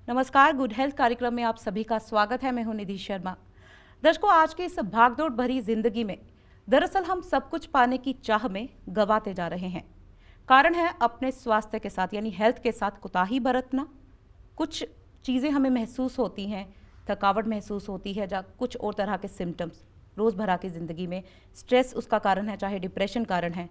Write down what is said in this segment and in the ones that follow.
नमस्कार, good health कार्यक्रम में आप सभी का स्वागत है। मैं हूं निधि शर्मा। दर्शकों, आज की इस भागदौड़ भरी जिंदगी में दरअसल हम सब कुछ पाने की चाह में गंवाते जा रहे हैं। कारण है अपने स्वास्थ्य के साथ यानी हेल्थ के साथ कुताही बरतना। कुछ चीज़ें हमें महसूस होती हैं, थकावट महसूस होती है, या कुछ और तरह के सिम्टम्स रोज़मर्रा की ज़िंदगी में। स्ट्रेस उसका कारण है, चाहे डिप्रेशन कारण है।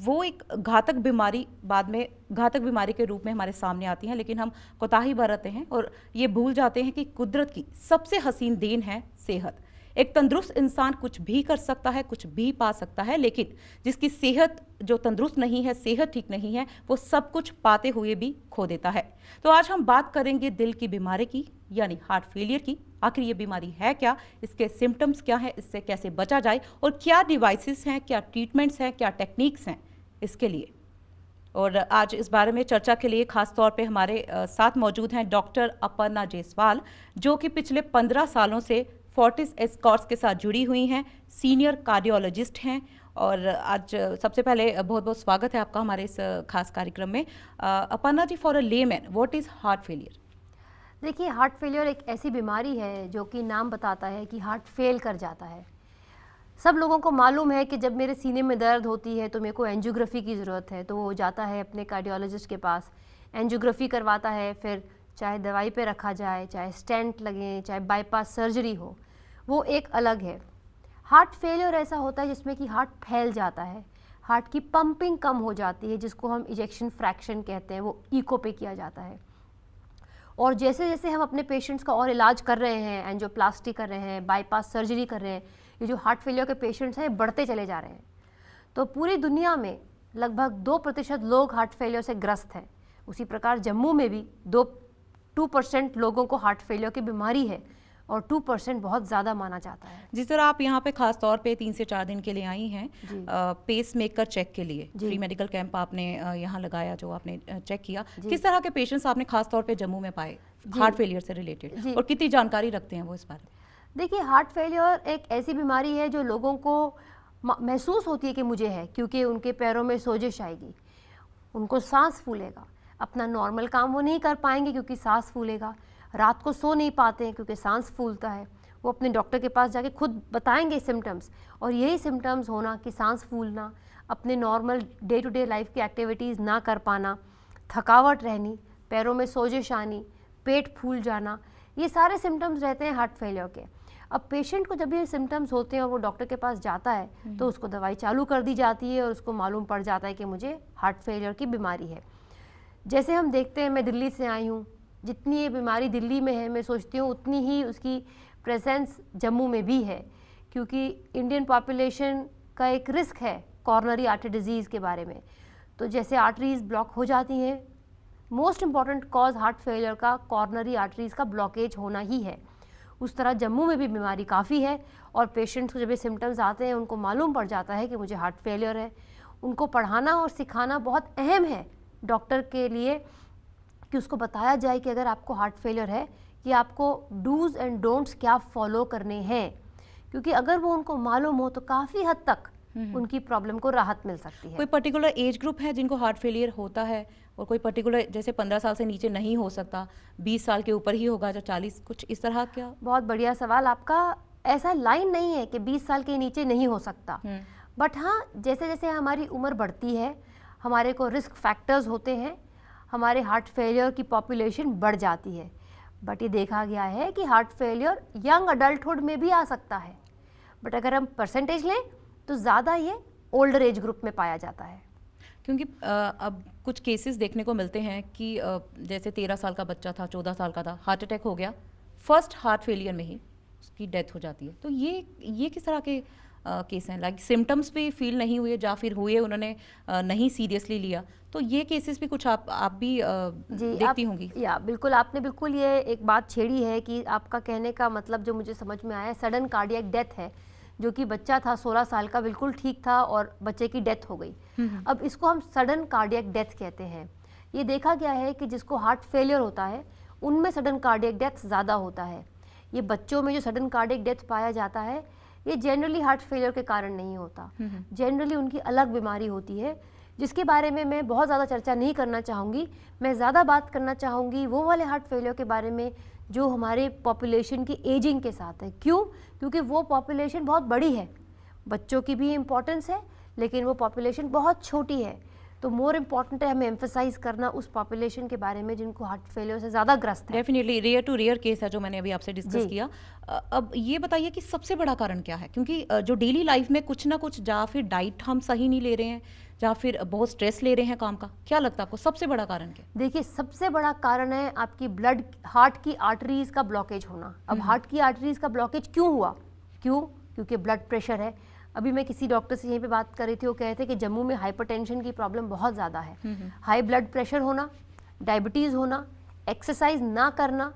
वो एक घातक बीमारी बाद में घातक बीमारी के रूप में हमारे सामने आती हैं, लेकिन हम कोताही बरतते हैं और ये भूल जाते हैं कि कुदरत की सबसे हसीन देन है सेहत। एक तंदुरुस्त इंसान कुछ भी कर सकता है, कुछ भी पा सकता है, लेकिन जिसकी सेहत जो तंदुरुस्त नहीं है, सेहत ठीक नहीं है, वो सब कुछ पाते हुए भी खो देता है। तो आज हम बात करेंगे दिल की बीमारी की, यानी हार्ट फेलियर की। आखिर ये बीमारी है क्या, इसके सिम्टम्स क्या हैं, इससे कैसे बचा जाए, और क्या डिवाइसेस हैं, क्या ट्रीटमेंट्स हैं, क्या टेक्निक्स हैं इसके लिए। और आज इस बारे में चर्चा के लिए खास तौर पे हमारे साथ मौजूद हैं डॉक्टर अपर्णा जायसवाल, जो कि पिछले 15 सालों से फोर्टिस एस्कॉर्ट्स के साथ जुड़ी हुई हैं, सीनियर कार्डियोलॉजिस्ट हैं। और आज सबसे पहले बहुत बहुत स्वागत है आपका हमारे इस खास कार्यक्रम में। Aparna ji, for a layman, what is heart failure? देखिए, हार्ट फेलियर एक ऐसी बीमारी है जो कि नाम बताता है कि हार्ट फेल कर जाता है। सब लोगों को मालूम है कि जब मेरे सीने में दर्द होती है तो मेरे को एंजियोग्राफी की ज़रूरत है, तो वो जाता है अपने कार्डियोलॉजिस्ट के पास, एंजियोग्राफी करवाता है। फिर चाहे दवाई पे रखा जाए, चाहे स्टेंट लगे, चाहे बाईपास सर्जरी हो, वो एक अलग है। हार्ट फेलियर ऐसा होता है जिसमें कि हार्ट फैल जाता है, हार्ट की पंपिंग कम हो जाती है, जिसको हम इजेक्शन फ्रैक्शन कहते हैं, वो इको पे किया जाता है। और जैसे जैसे हम अपने पेशेंट्स का और इलाज कर रहे हैं, एंजियोप्लास्टी कर रहे हैं, बाईपास सर्जरी कर रहे हैं, ये जो हार्ट फेलियर के पेशेंट्स हैं बढ़ते चले जा रहे हैं। तो पूरी दुनिया में लगभग 2% लोग हार्ट फेलियर से ग्रस्त हैं। उसी प्रकार जम्मू में भी 2% लोगों को हार्ट फेलियर की बीमारी है, और 2% बहुत ज़्यादा माना जाता है। जिस तरह आप यहाँ पे खास तौर पे 3 से 4 दिन के लिए आई हैं पेस मेकर चेक के लिए, फ्री मेडिकल कैंप आपने यहाँ लगाया, जो आपने चेक किया, किस तरह के पेशेंट्स आपने खास तौर पे जम्मू में पाए हार्ट फेलियर से रिलेटेड, और कितनी जानकारी रखते हैं वो इस बारे में? देखिए, हार्ट फेलियर एक ऐसी बीमारी है जो लोगों को महसूस होती है कि मुझे है, क्योंकि उनके पैरों में सोजिश आएगी, उनको सांस फूलेगा, अपना नॉर्मल काम वो नहीं कर पाएंगे क्योंकि सांस फूलेगा, रात को सो नहीं पाते हैं क्योंकि सांस फूलता है। वो अपने डॉक्टर के पास जाके खुद बताएंगे सिम्टम्स, और यही सिम्टम्स होना कि सांस फूलना, अपने normal day to day life की एक्टिविटीज़ ना कर पाना, थकावट रहनी, पैरों में सोजिश आनी, पेट फूल जाना, ये सारे सिम्टम्स रहते हैं हार्ट फेलियर के। अब पेशेंट को जब ये सिम्टम्स होते हैं और वो डॉक्टर के पास जाता है तो उसको दवाई चालू कर दी जाती है और उसको मालूम पड़ जाता है कि मुझे हार्ट फेलियर की बीमारी है। जैसे हम देखते हैं, मैं दिल्ली से आई हूँ, जितनी ये बीमारी दिल्ली में है, मैं सोचती हूँ उतनी ही उसकी प्रेजेंस जम्मू में भी है, क्योंकि इंडियन पॉपुलेशन का एक रिस्क है कॉर्नरी आर्टरी डिजीज़ के बारे में। तो जैसे आर्टरीज़ ब्लॉक हो जाती हैं, most important cause heart failure का कॉर्नरी आर्टरीज़ का ब्लॉकेज होना ही है। उस तरह जम्मू में भी बीमारी काफ़ी है, और पेशेंट्स को जब ये सिम्टम्स आते हैं उनको मालूम पड़ जाता है कि मुझे हार्ट फेलियर है। उनको पढ़ाना और सिखाना बहुत अहम है डॉक्टर के लिए, कि उसको बताया जाए कि अगर आपको हार्ट फेलियर है कि आपको डूज़ एंड डोंट्स क्या फॉलो करने हैं, क्योंकि अगर वो उनको मालूम हो तो काफ़ी हद तक उनकी प्रॉब्लम को राहत मिल सकती है। कोई पर्टिकुलर एज ग्रुप है जिनको हार्ट फेलियर होता है, और कोई पर्टिकुलर, जैसे 15 साल से नीचे नहीं हो सकता, 20 साल के ऊपर ही होगा, या 40, कुछ इस तरह? क्या बहुत बढ़िया सवाल आपका। ऐसा लाइन नहीं है कि 20 साल के नीचे नहीं हो सकता, बट हाँ, जैसे जैसे हमारी उम्र बढ़ती है हमारे को रिस्क फैक्टर्स होते हैं, हमारे हार्ट फेलियर की पॉपुलेशन बढ़ जाती है। बट ये देखा गया है कि हार्ट फेलियर यंग अडल्टहुड में भी आ सकता है, बट अगर हम परसेंटेज लें तो ज़्यादा ये ओल्डर एज ग्रुप में पाया जाता है। क्योंकि अब कुछ केसेस देखने को मिलते हैं कि जैसे 13 साल का बच्चा था, 14 साल का था, हार्ट अटैक हो गया, फर्स्ट हार्ट फेलियर में ही उसकी डेथ हो जाती है। तो ये किस तरह के केस हैं? लाइक सिम्टम्स भी फील नहीं हुए, या फिर हुए उन्होंने नहीं सीरियसली लिया, तो ये केसेस भी कुछ आप भी देखती होंगी? या बिल्कुल, आपने बिल्कुल ये एक बात छेड़ी है कि आपका कहने का मतलब जो मुझे समझ में आया, सडन कार्डियक डेथ है, जो कि बच्चा था 16 साल का, बिल्कुल ठीक था और बच्चे की डेथ हो गई। अब इसको हम सडन कार्डियक डेथ कहते हैं। ये देखा गया है कि जिसको हार्ट फेलियर होता है उनमें सडन कार्डियक डेथ ज़्यादा होता है। ये बच्चों में जो सडन कार्डियक डेथ पाया जाता है ये जनरली हार्ट फेलियर के कारण नहीं होता, जनरली उनकी अलग बीमारी होती है जिसके बारे में मैं बहुत ज़्यादा चर्चा नहीं करना चाहूँगी। मैं ज़्यादा बात करना चाहूँगी वो वाले हार्ट फेलियर के बारे में जो हमारे पॉपुलेशन की एजिंग के साथ है। क्यों? क्योंकि वो पॉपुलेशन बहुत बड़ी है, बच्चों की भी इम्पोर्टेंस है, लेकिन वो पॉपुलेशन बहुत छोटी है। तो मोर इम्पॉर्टेंट है हमें एम्फेसाइज करना उस पॉपुलेशन के बारे में जिनको हार्ट फेलियर से ज़्यादा ग्रस्त है। Definitely rare to rare case है जो मैंने अभी आपसे डिस्कस जी। किया। अब ये बताइए कि सबसे बड़ा कारण क्या है, क्योंकि जो डेली लाइफ में कुछ ना कुछ, या फिर डाइट हम सही नहीं ले रहे हैं, या फिर बहुत स्ट्रेस ले रहे हैं काम का, क्या लगता है आपको सबसे बड़ा कारण क्या? देखिए, सबसे बड़ा कारण है आपकी ब्लड, हार्ट की आर्टरीज का ब्लॉकेज होना। अब हार्ट की आर्टरीज का ब्लॉकेज क्यों हुआ? क्यों? क्योंकि ब्लड प्रेशर है। अभी मैं किसी डॉक्टर से यहीं पे बात कर रही थी, वो कह रहे थे कि जम्मू में हाइपरटेंशन की प्रॉब्लम बहुत ज़्यादा है। हाई ब्लड प्रेशर होना, डायबिटीज़ होना, एक्सरसाइज ना करना,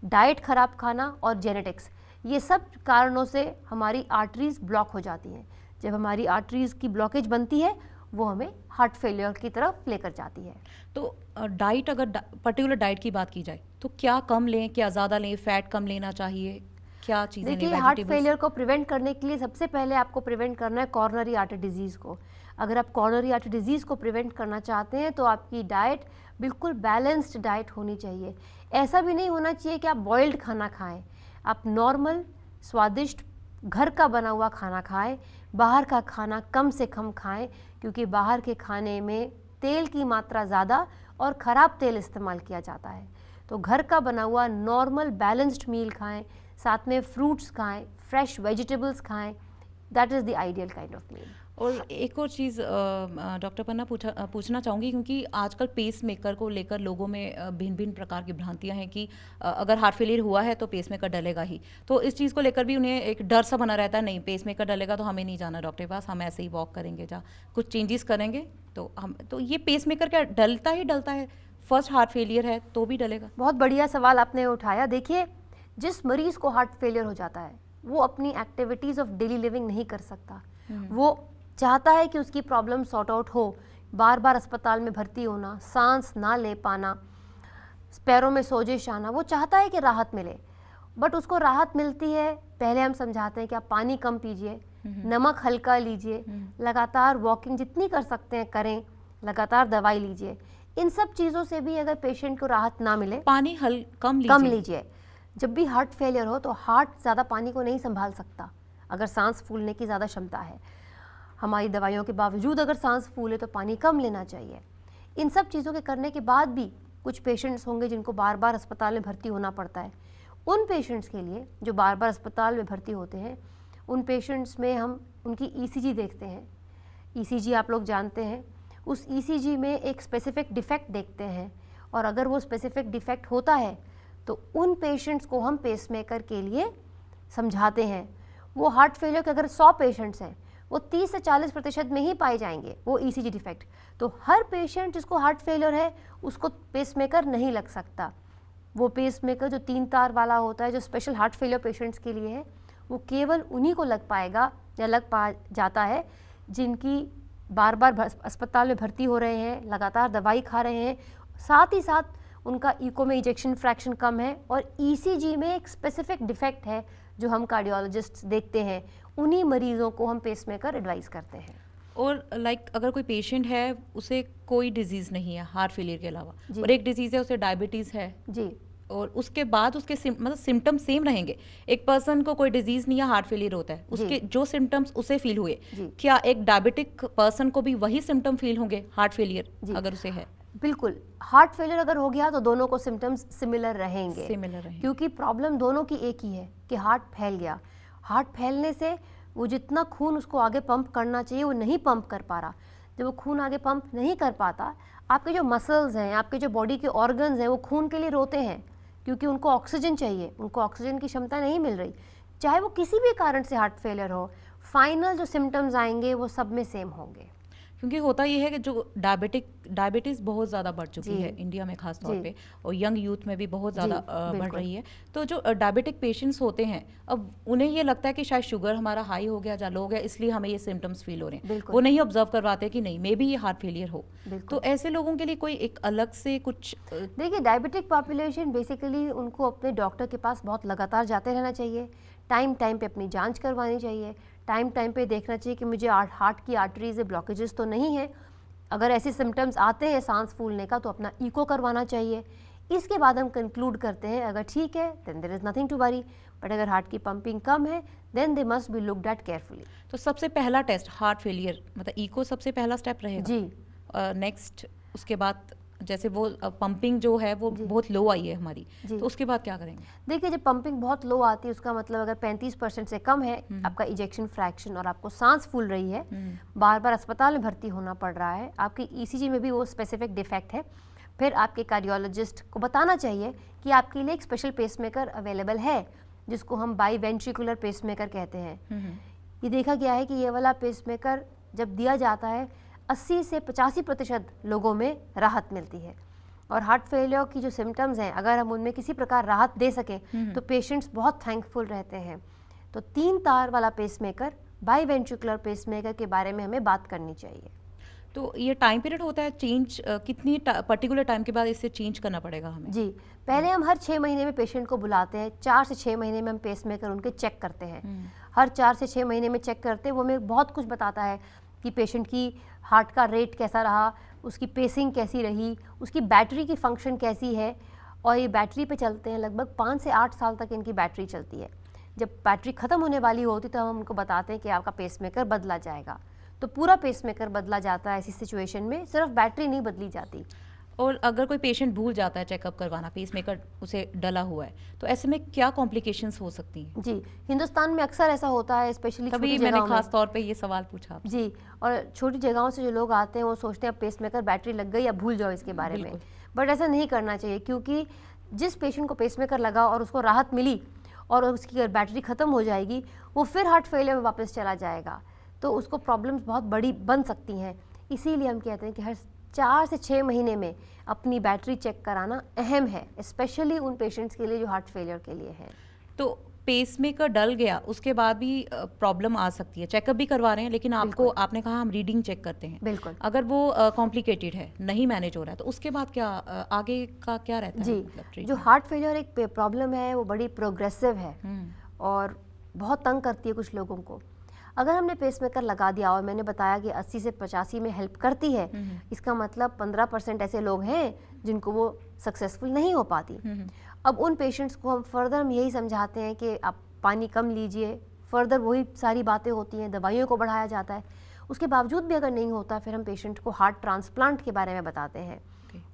डाइट खराब खाना और जेनेटिक्स, ये सब कारणों से हमारी आर्टरीज ब्लॉक हो जाती हैं। जब हमारी आर्टरीज की ब्लॉकेज बनती है वो हमें हार्ट फेलियर की तरफ लेकर जाती है। तो डाइट, अगर पर्टिकुलर डाइट की बात की जाए तो क्या कम लें, क्या ज़्यादा लें, फैट कम लेना चाहिए, क्या चीज़ें लें? देखिए, हार्ट फेलियर को प्रिवेंट करने के लिए सबसे पहले आपको प्रिवेंट करना है कॉर्नरी आर्टरी डिजीज़ को। अगर आप कॉर्नरी आर्टरी डिजीज़ को प्रिवेंट करना चाहते हैं तो आपकी डाइट बिल्कुल बैलेंस्ड डाइट होनी चाहिए। ऐसा भी नहीं होना चाहिए कि आप बॉइल्ड खाना खाएं। आप नॉर्मल स्वादिष्ट घर का बना हुआ खाना खाएं, बाहर का खाना कम से कम खाएं, क्योंकि बाहर के खाने में तेल की मात्रा ज़्यादा और ख़राब तेल इस्तेमाल किया जाता है। तो घर का बना हुआ नॉर्मल बैलेंस्ड मील खाएं, साथ में फ्रूट्स खाएं, फ्रेश वेजिटेबल्स खाएं। That is the ideal kind of meal. और एक और चीज़ डॉक्टर पन्ना पूछना चाहूँगी, क्योंकि आजकल पेस मेकर को लेकर लोगों में भिन्न भिन्न प्रकार की भ्रांतियाँ हैं कि अगर हार्ट फेलियर हुआ है तो पेस मेकर डलेगा ही। तो इस चीज़ को लेकर भी उन्हें एक डर सा बना रहता है, नहीं पेस मेकर डलेगा तो हमें नहीं जाना डॉक्टर के पास, हम ऐसे ही वॉक करेंगे, जा कुछ चेंजेस करेंगे तो हम, तो ये पेस मेकर क्या डलता ही डलता है? फर्स्ट हार्ट फेलियर है तो भी डलेगा? बहुत बढ़िया सवाल आपने उठाया। देखिए, जिस मरीज़ को हार्ट फेलियर हो जाता है वो अपनी एक्टिविटीज़ ऑफ डेली लिविंग नहीं कर सकता। वो चाहता है कि उसकी प्रॉब्लम सॉर्ट आउट हो, बार बार अस्पताल में भर्ती होना, सांस ना ले पाना, पैरों में सोजिश आना, वो चाहता है कि राहत मिले। बट उसको राहत मिलती है, पहले हम समझाते हैं कि आप पानी कम पीजिए, नमक हल्का लीजिए, लगातार वॉकिंग जितनी कर सकते हैं करें, लगातार दवाई लीजिए। इन सब चीज़ों से भी अगर पेशेंट को राहत ना मिले, पानी कम लीजिए। जब भी हार्ट फेलियर हो तो हार्ट ज़्यादा पानी को नहीं संभाल सकता, अगर सांस फूलने की ज़्यादा क्षमता है। हमारी दवाइयों के बावजूद अगर सांस फूले तो पानी कम लेना चाहिए। इन सब चीज़ों के करने के बाद भी कुछ पेशेंट्स होंगे जिनको बार बार अस्पताल में भर्ती होना पड़ता है। उन पेशेंट्स के लिए जो बार बार अस्पताल में भर्ती होते हैं, उन पेशेंट्स में हम उनकी ईसीजी देखते हैं। ईसीजी आप लोग जानते हैं, उस ईसीजी में एक स्पेसिफिक डिफेक्ट देखते हैं, और अगर वो स्पेसिफिक डिफेक्ट होता है तो उन पेशेंट्स को हम पेसमेकर के लिए समझाते हैं। वो हार्ट फेलियर के अगर 100 पेशेंट्स हैं, वो 30 से 40% में ही पाए जाएंगे वो ईसीजी डिफेक्ट। तो हर पेशेंट जिसको हार्ट फेलियर है उसको पेसमेकर नहीं लग सकता। वो पेसमेकर जो 3 तार वाला होता है, जो स्पेशल हार्ट फेलियर पेशेंट्स के लिए है, वो केवल उन्हीं को लग पाएगा या लग पा जाता है जिनकी बार बार अस्पताल में भर्ती हो रहे हैं, लगातार दवाई खा रहे हैं, साथ ही साथ उनका इको में इजेक्शन फ्रैक्शन कम है, और ईसीजी में एक स्पेसिफिक डिफेक्ट है जो हम कार्डियोलॉजिस्ट देखते हैं। उन्हीं मरीजों को हम पेसमेकर एडवाइस करते हैं। और अगर कोई पेशेंट है, उसे कोई डिजीज़ नहीं है हार्ट फेलियर के अलावा, जी। और एक डिजीज़ है, उसे डायबिटीज़ है जी, और उसके बाद उसके मतलब सिम्टम्स सेम रहेंगे। एक पर्सन को कोई डिजीज़ नहीं है, हार्ट फेलियर होता है, उसके जो सिम्टम्स उसे फील हुए, क्या एक डायबिटिक पर्सन को भी वही सिम्टम फील होंगे हार्ट फेलियर अगर उसे है? बिल्कुल। हार्ट फेलियर अगर हो गया तो दोनों को सिम्टम्स सिमिलर रहेंगे, क्योंकि प्रॉब्लम दोनों की एक ही है कि हार्ट फैल गया। हार्ट फैलने से वो जितना खून उसको आगे पंप करना चाहिए वो नहीं पंप कर पा रहा। जब वो खून आगे पंप नहीं कर पाता, आपके जो मसल्स हैं, आपके जो बॉडी के ऑर्गन्स हैं, वो खून के लिए रोते हैं, क्योंकि उनको ऑक्सीजन चाहिए, उनको ऑक्सीजन की क्षमता नहीं मिल रही। चाहे वो किसी भी कारण से हार्ट फेलियर हो, फाइनल जो सिम्टम्स आएंगे वो सब में सेम होंगे। क्योंकि होता ये है कि जो डायबिटीज़ बहुत ज़्यादा बढ़ चुकी है इंडिया में खास तौर पे, और यंग यूथ में भी बहुत ज़्यादा बढ़ रही है। तो जो डायबिटिक पेशेंट्स होते हैं, अब उन्हें ये लगता है कि शायद शुगर हमारा हाई हो गया या लो हो गया, इसलिए हमें ये सिम्टम्स फील हो रहे हैं। वो नहीं ऑब्जर्व करवाते कि नहीं, मे बी ये हार्ट फेलियर हो। तो ऐसे लोगों के लिए कोई एक अलग से कुछ देखिए, डायबिटिक पॉपुलेशन बेसिकली उनको अपने डॉक्टर के पास बहुत लगातार जाते रहना चाहिए, टाइम टाइम पे अपनी जांच करवानी चाहिए, टाइम टाइम पे देखना चाहिए कि मुझे हार्ट की आर्टरीज ब्लॉकेजेस तो नहीं है। अगर ऐसे सिम्टम्स आते हैं सांस फूलने का तो अपना इको करवाना चाहिए। इसके बाद हम कंक्लूड करते हैं अगर ठीक है then there is nothing to worry, but अगर हार्ट की पंपिंग कम है then they must be looked at carefully. तो सबसे पहला टेस्ट हार्ट फेलियर मतलब इको सबसे पहला स्टेप रहेगा जी। नेक्स्ट उसके बाद जैसे वो पंपिंग जो है वो बहुत लो आई है हमारी, तो उसके बाद क्या करेंगे? देखिए जब पंपिंग बहुत लो आती है उसका मतलब अगर 35% से कम है आपका इजेक्शन फ्रैक्शन और आपको सांस फूल रही है, बार बार अस्पताल में भर्ती होना पड़ रहा है, आपकी ईसीजी में भी वो स्पेसिफिक डिफेक्ट है, फिर आपके कार्डियोलॉजिस्ट को बताना चाहिए कि आपके लिए एक स्पेशल पेसमेकर अवेलेबल है जिसको हम बाई वेंट्रिकुलर पेसमेकर कहते हैं। ये देखा गया है कि ये वाला पेसमेकर जब दिया जाता है 80 से 85% लोगों में राहत मिलती है। और हार्ट फेलियर की जो सिम्टम्स हैं अगर हम उनमें किसी प्रकार राहत दे सकें तो पेशेंट्स बहुत थैंकफुल रहते हैं। तो 3 तार वाला पेसमेकर, बाई वेंट्रिकुलर पेसमेकर के बारे में हमें बात करनी चाहिए। तो ये टाइम पीरियड होता है चेंज, कितनी पर्टिकुलर टाइम के बाद इसे चेंज करना पड़ेगा हमें? जी, पहले हम हर 6 महीने में पेशेंट को बुलाते हैं, 4 से 6 महीने में हम पेसमेकर उनके चेक करते हैं। हर 4 से 6 महीने में चेक करते हैं, वो हमें बहुत कुछ बताता है कि पेशेंट की हार्ट का रेट कैसा रहा, उसकी पेसिंग कैसी रही, उसकी बैटरी की फंक्शन कैसी है। और ये बैटरी पे चलते हैं, लगभग 5 से 8 साल तक इनकी बैटरी चलती है। जब बैटरी ख़त्म होने वाली होती तो हम उनको बताते हैं कि आपका पेसमेकर बदला जाएगा। तो पूरा पेसमेकर बदला जाता है ऐसी सिचुएशन में, सिर्फ बैटरी नहीं बदली जाती। और अगर कोई पेशेंट भूल जाता है चेकअप करवाना, पेसमेकर उसे डला हुआ है, तो ऐसे में क्या कॉम्प्लिकेशंस हो सकती हैं? जी, हिंदुस्तान में अक्सर ऐसा होता है, स्पेशली तभी मैंने खास तौर पे ये सवाल पूछा आपसे। जी, और छोटी जगहों से जो लोग आते हैं वो सोचते हैं पेसमेकर बैटरी लग गई या भूल जाओ इसके बारे में, बट ऐसा नहीं करना चाहिए क्योंकि जिस पेशेंट को पेसमेकर लगा और उसको राहत मिली और उसकी बैटरी ख़त्म हो जाएगी वो फिर हार्ट फेलियर में वापस चला जाएगा, तो उसको प्रॉब्लम्स बहुत बड़ी बन सकती हैं। इसीलिए हम कहते हैं कि हर 4 से 6 महीने में अपनी बैटरी चेक कराना अहम है, स्पेशली उन पेशेंट्स के लिए जो हार्ट फेलियर के लिए है। तो पेसमेकर डल गया उसके बाद भी प्रॉब्लम आ सकती है, चेकअप भी करवा रहे हैं लेकिन आपने कहा हम रीडिंग चेक करते हैं। बिल्कुल। अगर वो कॉम्प्लिकेटेड है, नहीं मैनेज हो रहा है, तो उसके बाद क्या आगे का क्या रहता है? जी, मतलब जो हार्ट फेलियर एक प्रॉब्लम है वो बड़ी प्रोग्रेसिव है और बहुत तंग करती है कुछ लोगों को। अगर हमने पेसमेकर लगा दिया और मैंने बताया कि 80 से 85 में हेल्प करती है, इसका मतलब 15% ऐसे लोग हैं जिनको वो सक्सेसफुल नहीं हो पाती। अब उन पेशेंट्स को हम फर्दर हम यही समझाते हैं कि आप पानी कम लीजिए, फर्दर वही सारी बातें होती हैं, दवाइयों को बढ़ाया जाता है। उसके बावजूद भी अगर नहीं होता फिर हम पेशेंट को हार्ट ट्रांसप्लांट के बारे में बताते हैं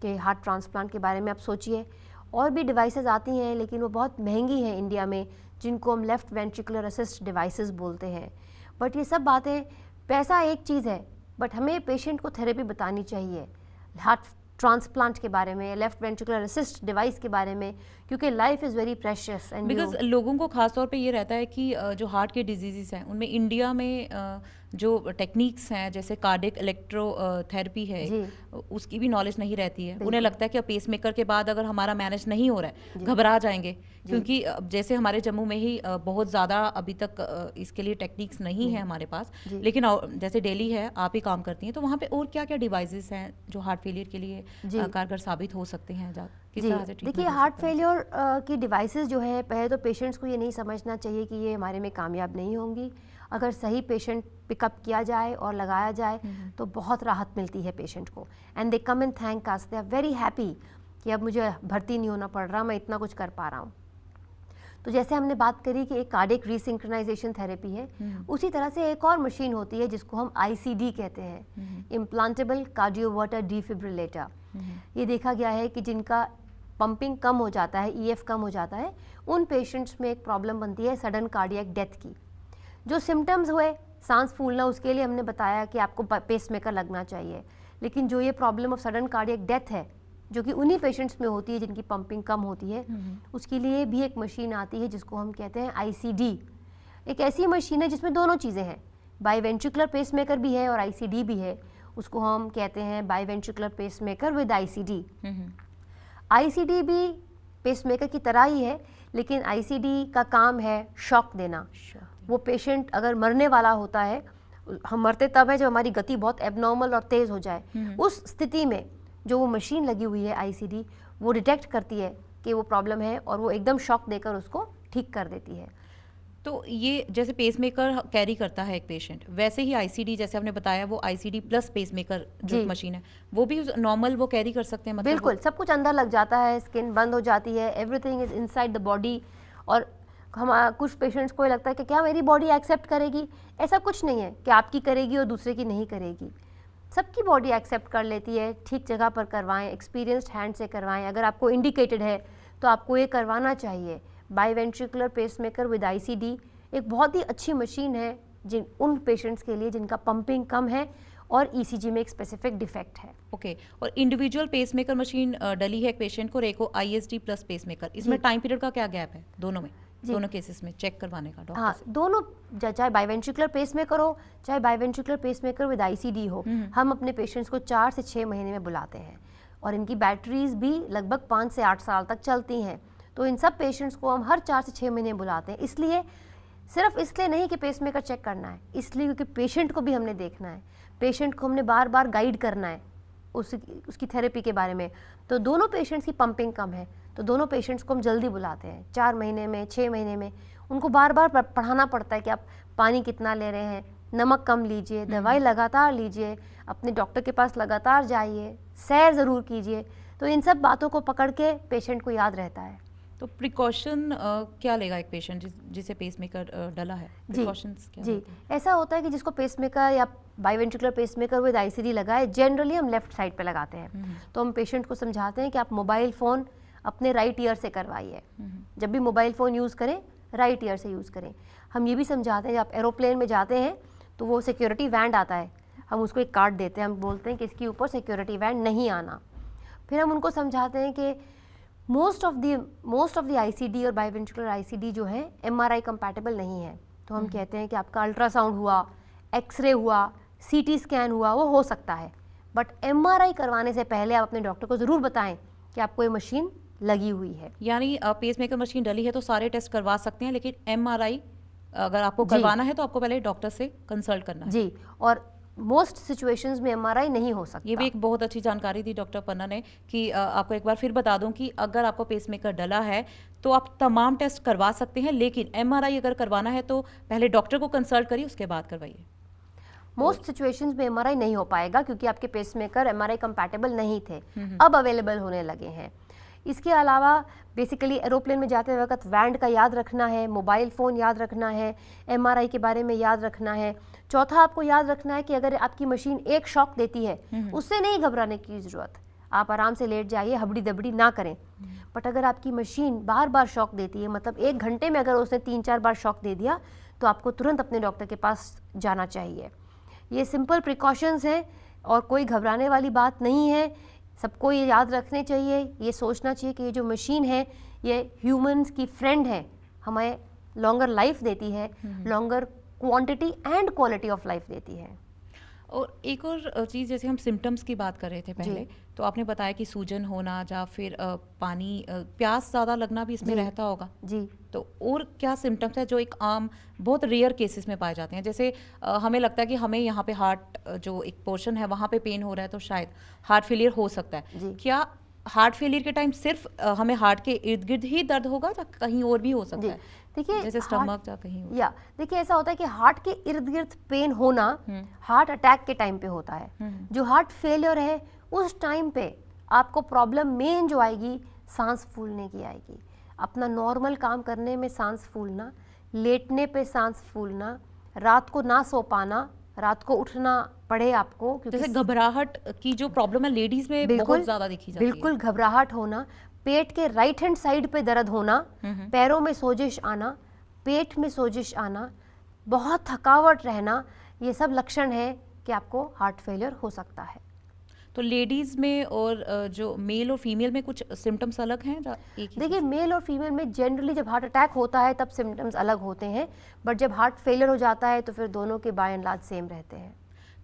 कि हार्ट ट्रांसप्लांट के बारे में आप सोचिए। और भी डिवाइसेस आती हैं लेकिन वो बहुत महंगी हैं इंडिया में, जिनको हम लेफ्ट वेंट्रिकुलर असिस्ट डिवाइसेस बोलते हैं। बट ये सब बातें, पैसा एक चीज़ है बट हमें पेशेंट को थेरेपी बतानी चाहिए हार्ट ट्रांसप्लांट के बारे में, लेफ्ट वेंट्रिकुलर असिस्ट डिवाइस के बारे में, क्योंकि life is very precious. And because लोगों को खास तौर पे ये रहता है कि जो हार्ट के डिजीज़ हैं उनमें इंडिया में जो टेक्निक्स हैं जैसे कार्डिक इलेक्ट्रोथेरेपी है उसकी भी नॉलेज नहीं रहती है। उन्हें लगता है कि पेसमेकर के बाद अगर हमारा मैनेज नहीं हो रहा है घबरा जाएंगे, क्योंकि जैसे हमारे जम्मू में ही बहुत ज़्यादा अभी तक इसके लिए टेक्निक्स नहीं है हमारे पास, लेकिन जैसे दिल्ली है, आप ही काम करती हैं, तो वहाँ पे और क्या क्या डिवाइसेस हैं जो हार्ट फेलियर के लिए कारगर साबित हो सकते हैं? देखिए हार्ट फेलियर की डिवाइसेस जो है, पहले तो पेशेंट्स को ये नहीं समझना चाहिए कि ये हमारे में कामयाब नहीं होंगी। अगर सही पेशेंट पिकअप किया जाए और लगाया जाए तो बहुत राहत मिलती है पेशेंट को। And they come and thank us, they are very happy कि अब मुझे भर्ती नहीं होना पड़ रहा, मैं इतना कुछ कर पा रहा हूँ। तो जैसे हमने बात करी कि एक कार्डिक रीसिंक्रोनाइजेशन थेरेपी है, उसी तरह से एक और मशीन होती है जिसको हम ICD कहते हैं, इम्प्लांटेबल कार्डियोवर्टर डिफिब्रिलेटर। ये देखा गया है कि जिनका पंपिंग कम हो जाता है, EF कम हो जाता है, उन पेशेंट्स में एक प्रॉब्लम बनती है सडन कार्डियक डेथ की। जो सिम्टम्स हुए सांस फूलना, उसके लिए हमने बताया कि आपको पेसमेकर लगना चाहिए, लेकिन जो ये problem of sudden cardiac death है जो कि उन्हीं पेशेंट्स में होती है जिनकी पंपिंग कम होती है, उसके लिए भी एक मशीन आती है जिसको हम कहते हैं ICD। एक ऐसी मशीन है जिसमें दोनों चीज़ें हैं, बाई वेंट्रिकुलर पेसमेकर भी है और ICD भी है। उसको हम कहते हैं by ventricular pacemaker with ICD। ICD भी पेसमेकर की तरह ही है, लेकिन ICD का काम है शॉक देना। वो पेशेंट अगर मरने वाला होता है, हम मरते तब है जब हमारी गति बहुत एबनॉर्मल और तेज़ हो जाए, उस स्थिति में जो वो मशीन लगी हुई है ICD, वो डिटेक्ट करती है कि वो प्रॉब्लम है और वो एकदम शॉक देकर उसको ठीक कर देती है। तो ये जैसे पेसमेकर कैरी करता है एक पेशेंट, वैसे ही आईसीडी जैसे आपने बताया वो आईसीडी प्लस पेसमेकर जो जी। मशीन है वो भी नॉर्मल वो कैरी कर सकते हैं, मतलब बिल्कुल, सब कुछ अंदर लग जाता है, स्किन बंद हो जाती है, everything is inside the body. और हम कुछ पेशेंट्स को ये लगता है कि क्या मेरी बॉडी एक्सेप्ट करेगी, ऐसा कुछ नहीं है कि आपकी करेगी और दूसरे की नहीं करेगी। सबकी बॉडी एक्सेप्ट कर लेती है। ठीक जगह पर करवाएं, एक्सपीरियंस्ड हैंड से करवाएं। अगर आपको इंडिकेटेड है तो आपको ये करवाना चाहिए। बाईवेंट्रिकुलर पेसमेकर विद आईसीडी एक बहुत ही अच्छी मशीन है जिन उन पेशेंट्स के लिए जिनका पंपिंग कम है और ईसीजी में एक स्पेसिफिक डिफेक्ट है। ओके। और इंडिविजुअल पेसमेकर मशीन डली है एक पेशेंट को और एक को आईएसडी प्लस पेसमेकर, इसमें टाइम पीरियड का क्या गैप है दोनों में, दोनों केसेस में चेक करवाने का डॉक्टर हाँ, से? दोनों, चाहे बाईवेंट्रिकुलर पेसमेकर हो चाहे बाईवेंट्रिकुलर पेसमेकर विद आईसीडी हो, हम अपने पेशेंट्स को 4 से 6 महीने में बुलाते हैं और इनकी बैटरीज भी लगभग 5 से 8 साल तक चलती हैं। तो इन सब पेशेंट्स को हम हर 4 से 6 महीने बुलाते हैं। इसलिए सिर्फ इसलिए नहीं कि पेसमेकर चेक करना है, इसलिए क्योंकि पेशेंट को भी हमने देखना है, पेशेंट को हमने बार बार गाइड करना है उसकी थेरेपी के बारे में। तो दोनों पेशेंट्स की पंपिंग कम है तो दोनों पेशेंट्स को हम जल्दी बुलाते हैं, 4 महीने में, 6 महीने में। उनको बार बार पढ़ाना पड़ता है कि आप पानी कितना ले रहे हैं, नमक कम लीजिए, दवाई लगातार लीजिए, अपने डॉक्टर के पास लगातार जाइए, सैर ज़रूर कीजिए। तो इन सब बातों को पकड़ के पेशेंट को याद रहता है। तो प्रिकॉशन क्या लेगा एक पेशेंट जिसे पेसमेकर डला है? प्रिकॉशंस क्या जी, होते हैं? ऐसा होता है कि जिसको पेसमेकर या बाईवेंट्रिकुलर पेसमेकर विद आईसीडी लगा है, जनरली हम लेफ्ट साइड पे लगाते हैं। तो हम पेशेंट को समझाते हैं कि आप मोबाइल फ़ोन अपने राइट ईयर से करवाइए। जब भी मोबाइल फ़ोन यूज़ करें राइट ईयर से यूज़ करें। हम ये भी समझाते हैं, जब आप एरोप्लेन में जाते हैं तो वो सिक्योरिटी वैंड आता है, हम उसको एक कार्ड देते हैं, हम बोलते हैं कि इसके ऊपर सिक्योरिटी वैंड नहीं आना। फिर हम उनको समझाते हैं कि मोस्ट ऑफ द आईसीडी और बाईवेंट्रिकुलर आईसीडी जो है एमआरआई कंपैटिबल नहीं है। तो हम कहते हैं कि आपका अल्ट्रासाउंड हुआ, एक्सरे हुआ, सीटी स्कैन हुआ, वो हो सकता है, बट एमआरआई करवाने से पहले आप अपने डॉक्टर को ज़रूर बताएं कि आपको ये मशीन लगी हुई है। यानी पेसमेकर मशीन डली है तो सारे टेस्ट करवा सकते हैं, लेकिन एमआरआई अगर आपको करवाना है तो आपको पहले डॉक्टर से कंसल्ट करना है। जी, और मोस्ट सिचुएशंस में एमआरआई नहीं हो सकता। ये भी एक बहुत अच्छी जानकारी दी डॉक्टर पन्ना ने कि आपको एक बार फिर बता दूं कि अगर आपको पेसमेकर डला है तो आप तमाम टेस्ट करवा सकते हैं, लेकिन एमआरआई अगर करवाना है तो पहले डॉक्टर को कंसल्ट करिए, उसके बाद करवाइए। मोस्ट सिचुएशंस में एमआरआई नहीं हो पाएगा क्योंकि आपके पेसमेकर एमआरआई कंपैटिबल नहीं थे, अब अवेलेबल होने लगे हैं। इसके अलावा बेसिकली एरोप्लेन में जाते वक्त वैंड का याद रखना है, मोबाइल फ़ोन याद रखना है, एमआरआई के बारे में याद रखना है। चौथा, आपको याद रखना है कि अगर आपकी मशीन एक शॉक देती है उससे नहीं घबराने की ज़रूरत, आप आराम से लेट जाइए, हबड़ी दबड़ी ना करें। बट अगर आपकी मशीन बार बार शॉक देती है, मतलब 1 घंटे में अगर उसने 3-4 बार शॉक दे दिया, तो आपको तुरंत अपने डॉक्टर के पास जाना चाहिए। ये सिंपल प्रिकॉशंस हैं और कोई घबराने वाली बात नहीं है। सबको ये याद रखने चाहिए, ये सोचना चाहिए कि ये जो मशीन है ये ह्यूमंस की फ्रेंड है, हमें लॉन्गर लाइफ देती है, longer quantity and quality of life देती है। और एक और चीज़, जैसे हम सिम्टम्स की बात कर रहे थे पहले, तो आपने बताया कि सूजन होना या फिर पानी प्यास ज़्यादा लगना भी इसमें रहता होगा जी। तो और क्या सिम्टम्स है जो एक आम बहुत रेयर केसेस में पाए जाते हैं? जैसे हमें लगता है कि हमें यहाँ पे हार्ट जो एक पोर्शन है वहाँ पे पेन हो रहा है तो शायद हार्ट फेलियर हो सकता है। क्या हार्ट फेलियर के टाइम सिर्फ हमें हार्ट के इर्द गिर्द ही दर्द होगा या कहीं और भी हो सकता है? देखिए, जैसे स्टमक या कहीं और? देखिए, ऐसा होता है कि हार्ट के इर्द गिर्द पेन होना हार्ट अटैक के टाइम पे होता है। जो हार्ट फेलियर है उस टाइम पे आपको प्रॉब्लम मेन जो आएगी सांस फूलने की आएगी। अपना नॉर्मल काम करने में सांस फूलना, लेटने पे सांस फूलना, रात को ना सो पाना, रात को उठना पड़े आपको, क्योंकि जैसे घबराहट की जो प्रॉब्लम है लेडीज में बहुत ज्यादा देखी जाती है। बिल्कुल, घबराहट होना, पेट के राइट हैंड साइड पे दर्द होना, पैरों में सोजिश आना, पेट में सोजिश आना, बहुत थकावट रहना, ये सब लक्षण है कि आपको हार्ट फेलियर हो सकता है। तो लेडीज में और जो मेल और फीमेल में कुछ सिम्टम्स अलग हैं? देखिए, मेल और फीमेल में जनरली जब हार्ट अटैक होता है तब सिम्टम्स अलग होते हैं, बट जब हार्ट फेलियर हो जाता है तो फिर दोनों के बाय एंड लार्ज सेम रहते हैं।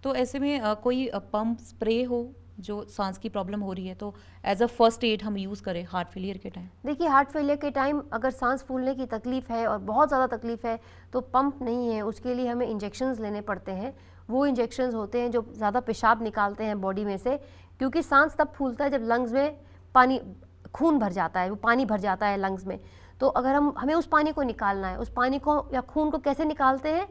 तो ऐसे में कोई पंप स्प्रे हो जो सांस की प्रॉब्लम हो रही है तो एज अ फर्स्ट एड हम यूज़ करें हार्ट फेलियर के टाइम? देखिए, हार्ट फेलियर के टाइम अगर सांस फूलने की तकलीफ़ है और बहुत ज़्यादा तकलीफ़ है तो पंप नहीं है, उसके लिए हमें इंजेक्शंस लेने पड़ते हैं। वो इंजेक्शंस होते हैं जो ज़्यादा पेशाब निकालते हैं बॉडी में से, क्योंकि सांस तब फूलता है जब लंग्स में खून भर जाता है, वो पानी भर जाता है लंग्स में। तो अगर हमें उस पानी को निकालना है, उस पानी को या खून को कैसे निकालते हैं,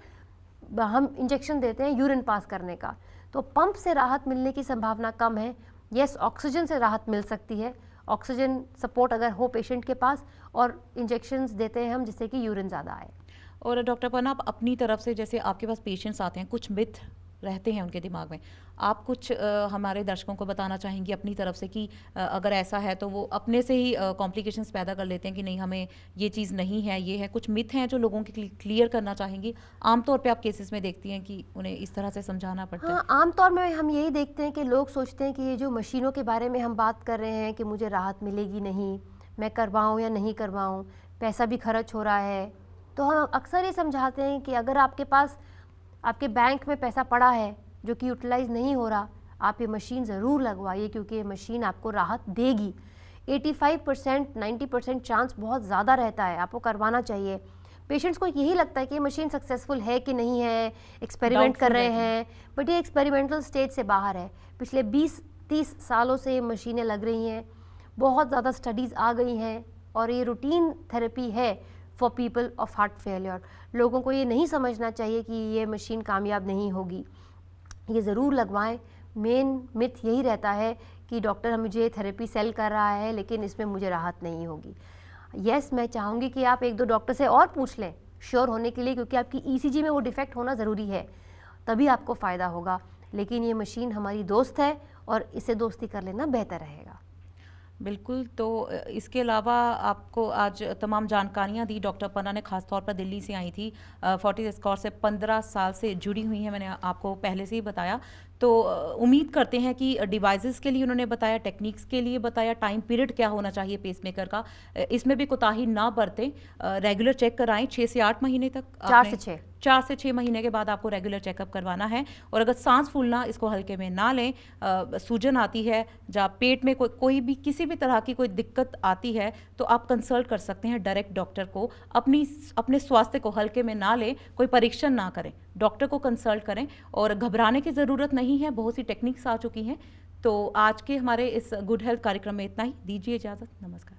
हम इंजेक्शन देते हैं यूरिन पास करने का। तो पंप से राहत मिलने की संभावना कम है। यस, ऑक्सीजन से राहत मिल सकती है, ऑक्सीजन सपोर्ट अगर हो पेशेंट के पास, और इंजेक्शंस देते हैं हम जिससे कि यूरिन ज़्यादा आए। और डॉक्टर पन्ना, आप अपनी तरफ से, जैसे आपके पास पेशेंट्स आते हैं, कुछ मिथ रहते हैं उनके दिमाग में, आप कुछ हमारे दर्शकों को बताना चाहेंगी अपनी तरफ से कि अगर ऐसा है तो वो अपने से ही कॉम्प्लिकेशंस पैदा कर लेते हैं कि नहीं हमें ये चीज़ नहीं है, ये है, कुछ मिथ हैं जो लोगों के क्लियर करना चाहेंगी? आमतौर पे आप केसेस में देखती हैं कि उन्हें इस तरह से समझाना पड़ता है? हाँ, आमतौर में हम यही देखते हैं कि लोग सोचते हैं कि ये जो मशीनों के बारे में हम बात कर रहे हैं कि मुझे राहत मिलेगी नहीं, मैं करवाऊँ या नहीं करवाऊँ, पैसा भी खर्च हो रहा है। तो हम अक्सर ये समझाते हैं कि अगर आपके पास आपके बैंक में पैसा पड़ा है जो कि यूटिलाइज़ नहीं हो रहा, आप ये मशीन ज़रूर लगवाइए, क्योंकि ये मशीन आपको राहत देगी। 85% 90% चांस बहुत ज़्यादा रहता है, आपको करवाना चाहिए। पेशेंट्स को यही लगता है कि ये मशीन सक्सेसफुल है कि नहीं है, एक्सपेरिमेंट कर रहे हैं, बट ये एक्सपेरिमेंटल स्टेज से बाहर है। पिछले 20-30 सालों से ये मशीनें लग रही हैं, बहुत ज़्यादा स्टडीज़ आ गई हैं, और ये रूटीन थेरेपी है for people of heart failure. लोगों को ये नहीं समझना चाहिए कि ये मशीन कामयाब नहीं होगी, ये ज़रूर लगवाएं। मेन मिथ यही रहता है कि डॉक्टर मुझे थेरेपी सेल कर रहा है लेकिन इसमें मुझे राहत नहीं होगी। यस, मैं चाहूँगी कि आप 1-2 डॉक्टर से और पूछ लें श्योर होने के लिए, क्योंकि आपकी ईसीजी में वो डिफेक्ट होना ज़रूरी है, तभी आपको फ़ायदा होगा। लेकिन ये मशीन हमारी दोस्त है और इससे दोस्ती कर लेना बेहतर रहेगा। बिल्कुल। तो इसके अलावा आपको आज तमाम जानकारियाँ दी डॉक्टर पन्ना ने, खास तौर पर दिल्ली से आई थी, फोर्टिस एस्कॉर्ट्स से 15 साल से जुड़ी हुई हैं, मैंने आपको पहले से ही बताया। तो उम्मीद करते हैं कि डिवाइसेस के लिए उन्होंने बताया, टेक्निक्स के लिए बताया, टाइम पीरियड क्या होना चाहिए पेसमेकर का, इसमें भी कोताही ना बरतें, रेगुलर चेक कराएं 6 से 8 महीने तक। 4 से 6 महीने के बाद आपको रेगुलर चेकअप करवाना है। और अगर सांस फूलना, इसको हल्के में ना लें, सूजन आती है, जब पेट में कोई भी किसी भी तरह की कोई दिक्कत आती है तो आप कंसल्ट कर सकते हैं डायरेक्ट डॉक्टर को। अपने स्वास्थ्य को हल्के में ना लें, कोई परीक्षण ना करें, डॉक्टर को कंसल्ट करें, और घबराने की ज़रूरत नहीं है, बहुत सी टेक्निक्स आ चुकी हैं। तो आज के हमारे इस गुड हेल्थ कार्यक्रम में इतना ही, दीजिए इजाज़त, नमस्कार।